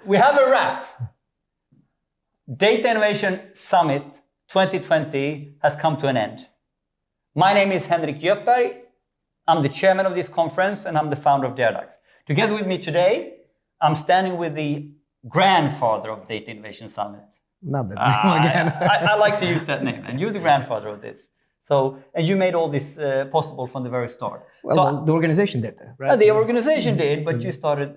We have a wrap. Data Innovation Summit 2020 has come to an end. My name is Henrik Göthberg. I'm the chairman of this conference and I'm the founder of Dairdux. Together with me today, I'm standing with the grandfather of Data Innovation Summit. Not that name again. I like to use that name, and you're the grandfather of this. So, and you made all this possible from the very start. Well, so, the organization did, right? The organization did, but you started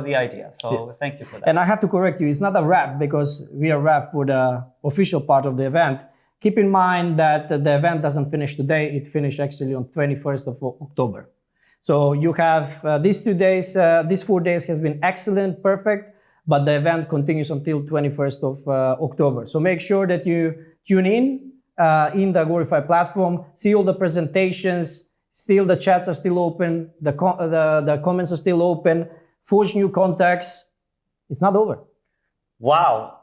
the idea. So thank you for that. And I have to correct you, it's not a wrap because we are wrap for the official part of the event. Keep in mind that the event doesn't finish today, it finished actually on 21st of October. So you have these 2 days, these 4 days has been excellent, perfect, but the event continues until 21st of October. So make sure that you tune in the Agorify platform, see all the presentations, still the chats are still open, the comments are still open, forge new contacts. It's not over. Wow,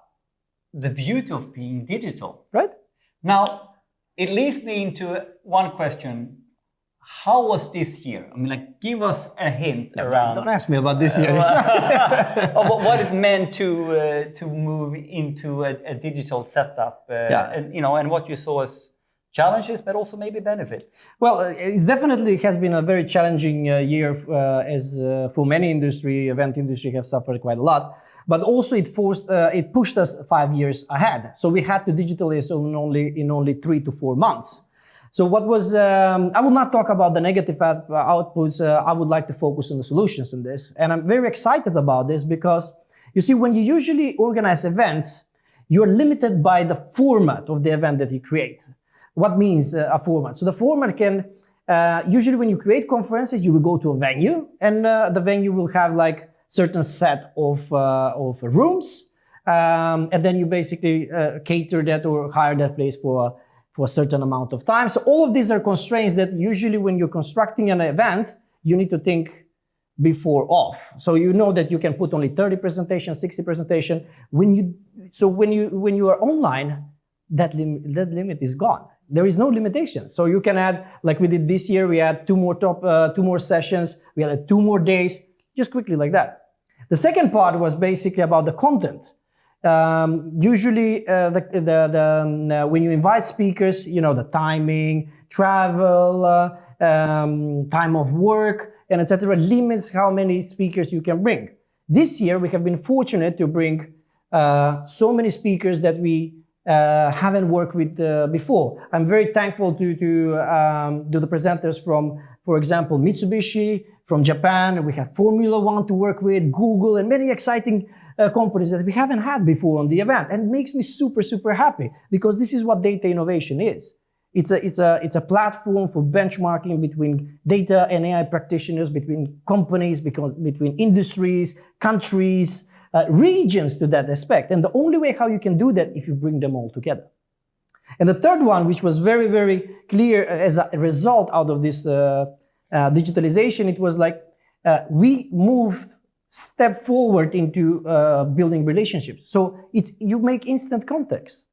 the beauty of being digital. Right? Now, it leads me into one question. How was this year? I mean, like, give us a hint around. Don't ask me about this year. What it meant to move into a digital setup, and, you know, and what you saw as challenges, but also maybe benefits. Well, it definitely has been a very challenging year, as for many event industry have suffered quite a lot. But also it pushed us 5 years ahead. So we had to digitalize in only 3 to 4 months. So what was, I will not talk about the negative outputs, I would like to focus on the solutions in this. And I'm very excited about this because, you see, when you usually organize events, you're limited by the format of the event that you create. What means a format? So the format can, usually when you create conferences, you will go to a venue and the venue will have like certain set of rooms. And then you basically cater that or hire that place for a certain amount of time. So all of these are constraints that usually when you're constructing an event, you need to think before off. So you know that you can put only 30 presentations, 60 presentations. When you are online, that limit is gone. There is no limitation. So you can add, like we did this year, we had two more sessions, we had 2 more days, just quickly like that. The second part was basically about the content. Usually, when you invite speakers, you know, the timing, travel, time of work, and etc. limits how many speakers you can bring. This year, we have been fortunate to bring so many speakers that we haven't worked with before. I'm very thankful to the presenters from, for example, Mitsubishi, from Japan. We had Formula One to work with, Google, and many exciting companies that we haven't had before on the event, and it makes me super, super happy because this is what data innovation is. It's a platform for benchmarking between data and AI practitioners, between companies, between industries, countries, regions to that aspect. And the only way how you can do that if you bring them all together. And the third one, which was very, very clear as a result out of this digitalization, it was like we moved step forward into building relationships. So you make instant contacts.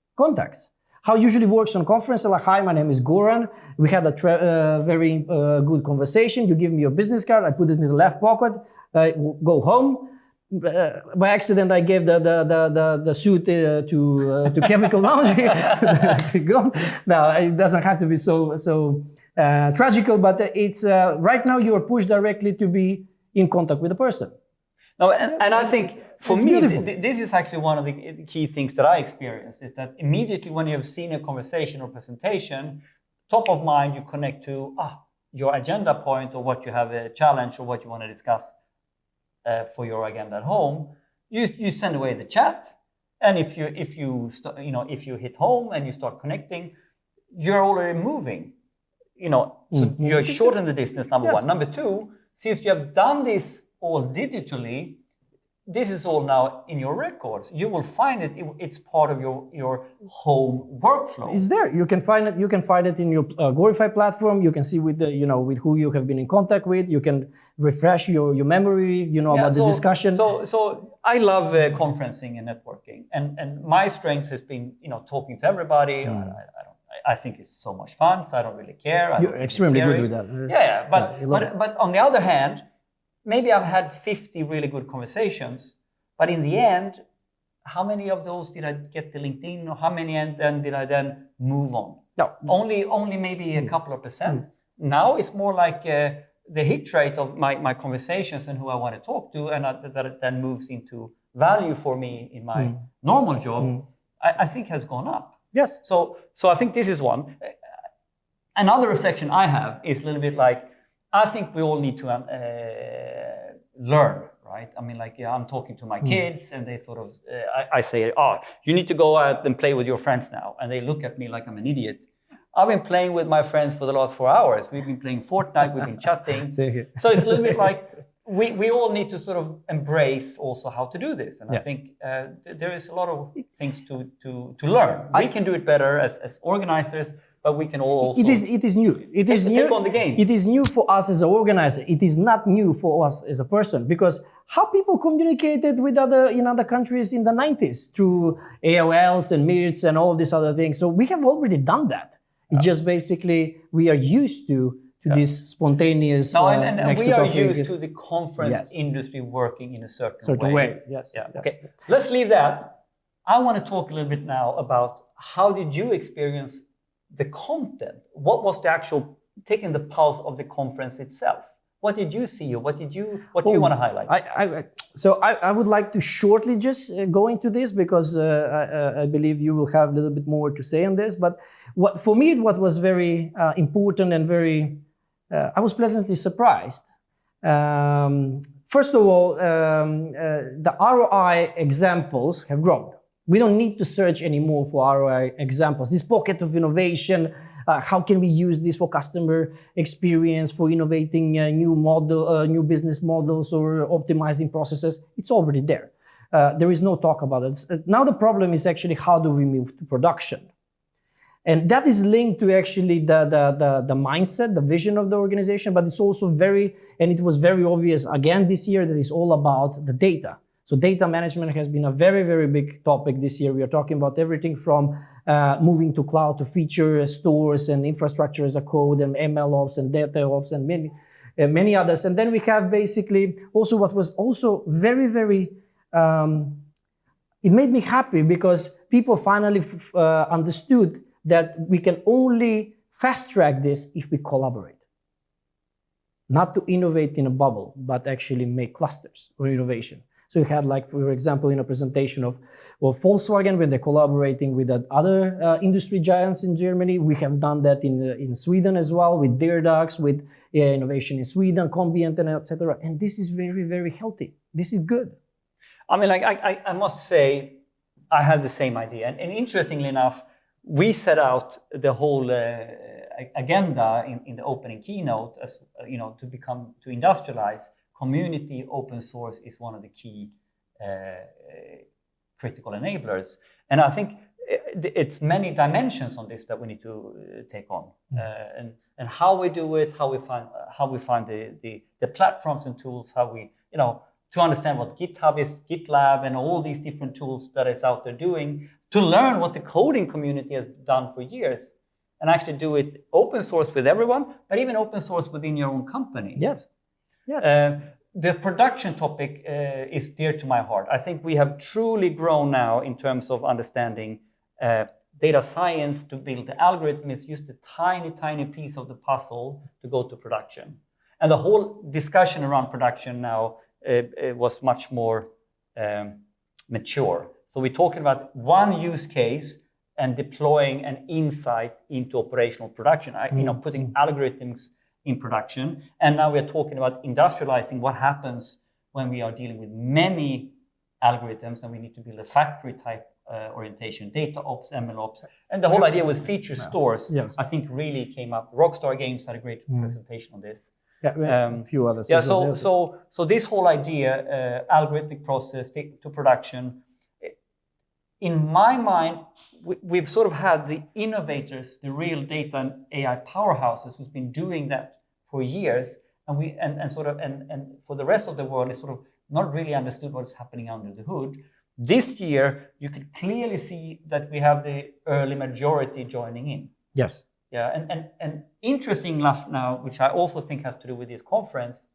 How it usually works on conferences like, hi, my name is Goran. We had a very good conversation. You give me your business card. I put it in the left pocket. Go home. By accident, I gave the suit to Chemical Laundry. Now, it doesn't have to be so tragical, but it's right now you are pushed directly to be in contact with the person. No, and I think for me, this is actually one of the key things that I experienced, is that immediately when you have seen a conversation or presentation, top of mind, you connect to your agenda point or what you have a challenge or what you want to discuss for your agenda at home. You send away the chat, and if you hit home and you start connecting, you're already moving. So you're shorten the distance. Number one. Number two, since you have done this all digitally, this is all now in your records. You will find it. It's part of your home workflow. It's there. You can find it. You can find it in your Agorify platform. You can see with with who you have been in contact with. You can refresh your memory. About the discussion. So I love conferencing and networking, and my strength has been talking to everybody. I think it's so much fun. So I don't really care. You're extremely good with that. But on the other hand, maybe I've had 50 really good conversations, But in the end, how many of those did I get to LinkedIn, or how many and then did I then move on? No. Only maybe a couple of percent. Now it's more like the hit rate of my conversations and who I want to talk to, and that it then moves into value for me in my normal job, I think has gone up. Yes. So I think this is one. Another reflection I have is a little bit like, I think we all need to learn, right? I mean, like, I'm talking to my kids, and they sort of, I say, oh, you need to go out and play with your friends now. And they look at me like I'm an idiot. I've been playing with my friends for the last 4 hours. We've been playing Fortnite, we've been chatting. So it's a little bit like, we all need to sort of embrace also how to do this. And I think there is a lot of things to learn. We can do it better as organizers, but we can also... It is new. It is new. Take on the game. It is new for us as an organizer. It is not new for us as a person, because how people communicated with in other countries in the 90s through AOLs and MIRTs and all these other things. So we have already done that. It's just basically we are used to this spontaneous. No, and we are used to the conference industry working in a certain way. Yes. Yeah. Okay. Let's leave that. I want to talk a little bit now about how did you experience the content? What was the actual taking the pulse of the conference itself? What did you see, or what do you want to highlight? I would like to shortly just go into this, because I believe you will have a little bit more to say on this. But for me, what was very important and very, I was pleasantly surprised. First of all, the ROI examples have grown. We don't need to search anymore for ROI examples. This pocket of innovation, how can we use this for customer experience, for innovating new business models, or optimizing processes? It's already there. There is no talk about it. Now the problem is actually how do we move to production? And that is linked to actually the mindset, the vision of the organization, but it's also it was very obvious again this year that it's all about the data. So data management has been a very, very big topic this year. We are talking about everything from moving to cloud to feature stores and infrastructure as a code and ML ops and data ops and many others. And then we have basically also what was also very, very, it made me happy because people finally understood that we can only fast track this if we collaborate. Not to innovate in a bubble, but actually make clusters or innovation. So you had, like, for example, in a presentation of Volkswagen, when they're collaborating with other industry giants in Germany. We have done that in Sweden as well, with Dairdux, with innovation in Sweden, Combient, and etc. And this is very, very healthy. This is good. I mean, like, I must say, I had the same idea. And interestingly enough, we set out the whole agenda in the opening keynote as, to industrialize. Community open source is one of the key critical enablers. And I think it's many dimensions on this that we need to take on. And how we do it, how we find the platforms and tools, how we, to understand what GitHub is, GitLab, and all these different tools that it's out there doing, to learn what the coding community has done for years, and actually do it open source with everyone, but even open source within your own company. Yes. Yes. The production topic is dear to my heart. I think we have truly grown now in terms of understanding data science to build the algorithm. Is just a tiny, tiny piece of the puzzle to go to production. And the whole discussion around production now was much more mature. So we're talking about one use case and deploying an insight into operational production, putting algorithms in production. And now we're talking about industrializing what happens when we are dealing with many algorithms and we need to build a factory type orientation, data ops, ML ops. And the whole idea with feature stores, I think really came up. Rockstar Games had a great presentation on this. Yeah, a few others. Yeah, so this whole idea, algorithmic process to production, in my mind, we've sort of had the innovators, the real data and AI powerhouses who's been doing that for years, and for the rest of the world is sort of not really understood what's happening under the hood. This year, you could clearly see that we have the early majority joining in. Yes. Yeah, and interesting enough now, which I also think has to do with this conference,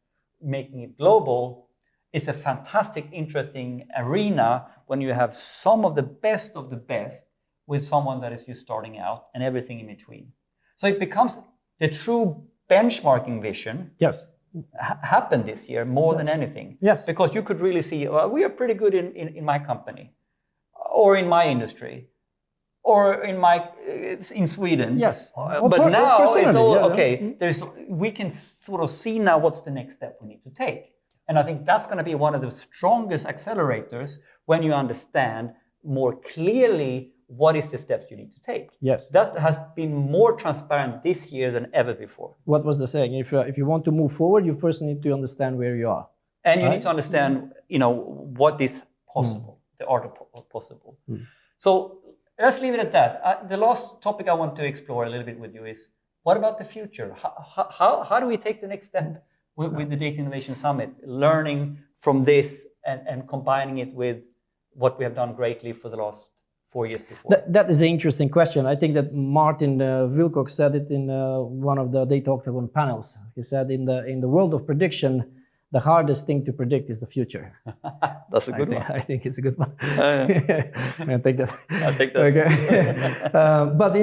making it global, it's a fantastic, interesting arena when you have some of the best with someone that is just starting out and everything in between. So it becomes the true benchmarking vision. Yes. Happened this year more than anything. Yes. Because you could really see, well, we are pretty good in my company, or in my industry, or in Sweden. Yes. But now it's all okay. We can sort of see now what's the next step we need to take. And I think that's going to be one of the strongest accelerators when you understand more clearly what is the steps you need to take. Yes. That has been more transparent this year than ever before. What was the saying? If you want to move forward, you first need to understand where you are. And you need to understand, what is possible, the art of possible. So let's leave it at that. The last topic I want to explore a little bit with you is, what about the future? How do we take the next step with the Data Innovation Summit, learning from this and combining it with what we have done greatly for the last 4 years before? That is an interesting question. I think that Martin Wilcox said it in one of the Data Octagon panels. He said, in the world of prediction, the hardest thing to predict is the future. That's a good one. I think it's a good one. I take that. I'll take that. Okay. But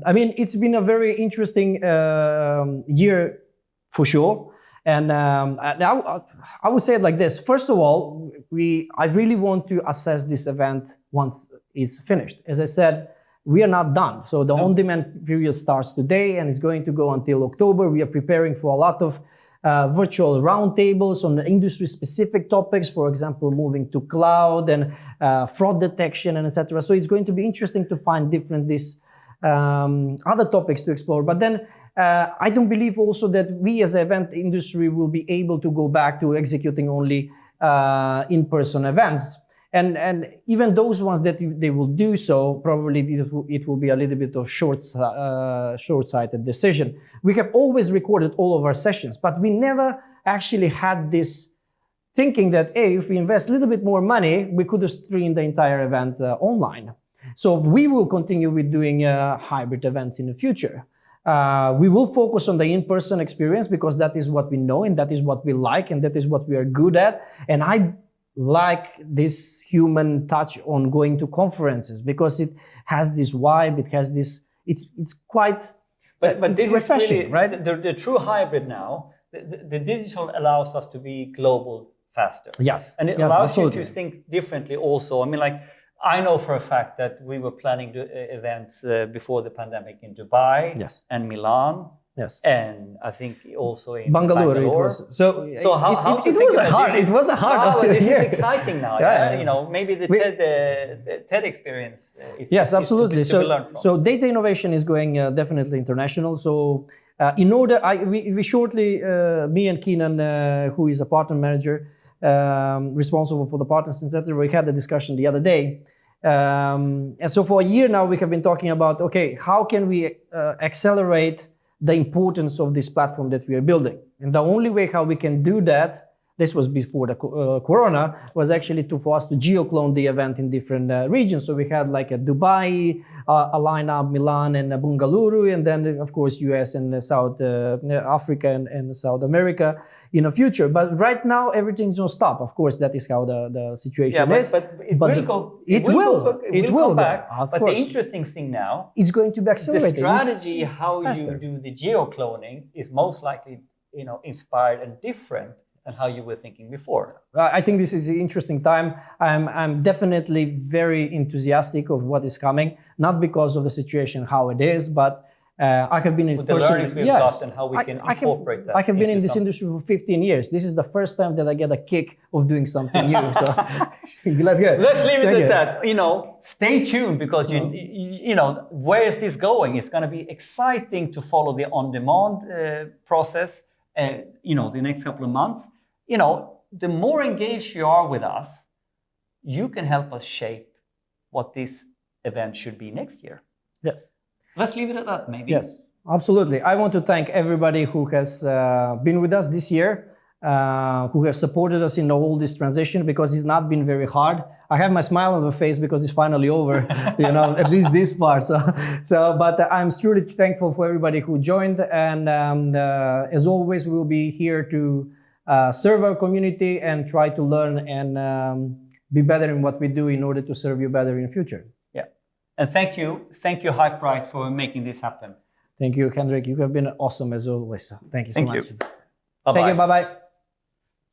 I mean, it's been a very interesting year for sure. And I would say it like this. First of all, I really want to assess this event once it's finished. As I said, we are not done. So the on-demand period starts today and it's going to go until October. We are preparing for a lot of virtual roundtables on the industry-specific topics, for example, moving to cloud and fraud detection and etc. So it's going to be interesting to find different other topics to explore. But then I don't believe also that we as an event industry will be able to go back to executing only in-person events. And even those ones that they will do so, probably it will be a little bit of short-sighted decision. We have always recorded all of our sessions, but we never actually had this thinking that, hey, if we invest a little bit more money, we could have streamed the entire event online. So we will continue with doing hybrid events in the future. We will focus on the in-person experience because that is what we know and that is what we like and that is what we are good at. And I like this human touch on going to conferences because it has this vibe, it has this, it's quite, but it's this refreshing, is really, right? The true hybrid now, the digital allows us to be global faster. Yes. And it allows you to think differently also. I mean, like, I know for a fact that we were planning events before the pandemic in Dubai and Milan. Yes. And I think also in Bangalore. Bangalore. It was. So it was hard. It was a hard. This is exciting now. Maybe the TED experience is yes, absolutely. To be learned from. So data innovation is going definitely international. So in order, we shortly, me and Keenan, who is a partner manager, responsible for the partners, etc. We had a discussion the other day. And so for a year now, we have been talking about, okay, how can we accelerate the importance of this platform that we are building? And the only way how we can do that, this was before the Corona, was actually for us to geo-clone the event in different regions. So we had like a Dubai, a lineup, Milan and Bengaluru, and then of course US and South Africa and South America in the future. But right now everything's on stop. Of course, that is how the situation is. But it will come back. But course. The interesting thing now, it's going to be accelerated. The strategy how you do the geo-cloning is most likely, inspired and different than how you were thinking before. I think this is an interesting time. I'm definitely very enthusiastic of what is coming, not because of the situation how it is, but I have been in the learnings we've got and how we can incorporate that. I have been in this industry for 15 years. This is the first time that I get a kick of doing something new. So let's go. Let's leave it at that. Stay tuned because where is this going? It's going to be exciting to follow the on-demand process. The next couple of months. The more engaged you are with us, you can help us shape what this event should be next year. Yes. Let's leave it at that, maybe. Yes, absolutely. I want to thank everybody who has been with us this year, who has supported us in all this transition, because it's not been very hard. I have my smile on the face because it's finally over, at least this part. But I'm truly thankful for everybody who joined. And as always, we'll be here to serve our community and try to learn and be better in what we do in order to serve you better in the future. Yeah. And thank you, Hyperight, for making this happen. Thank you, Henrik. You have been awesome as always. Thank you so much. Bye-bye. Thank you. Bye-bye.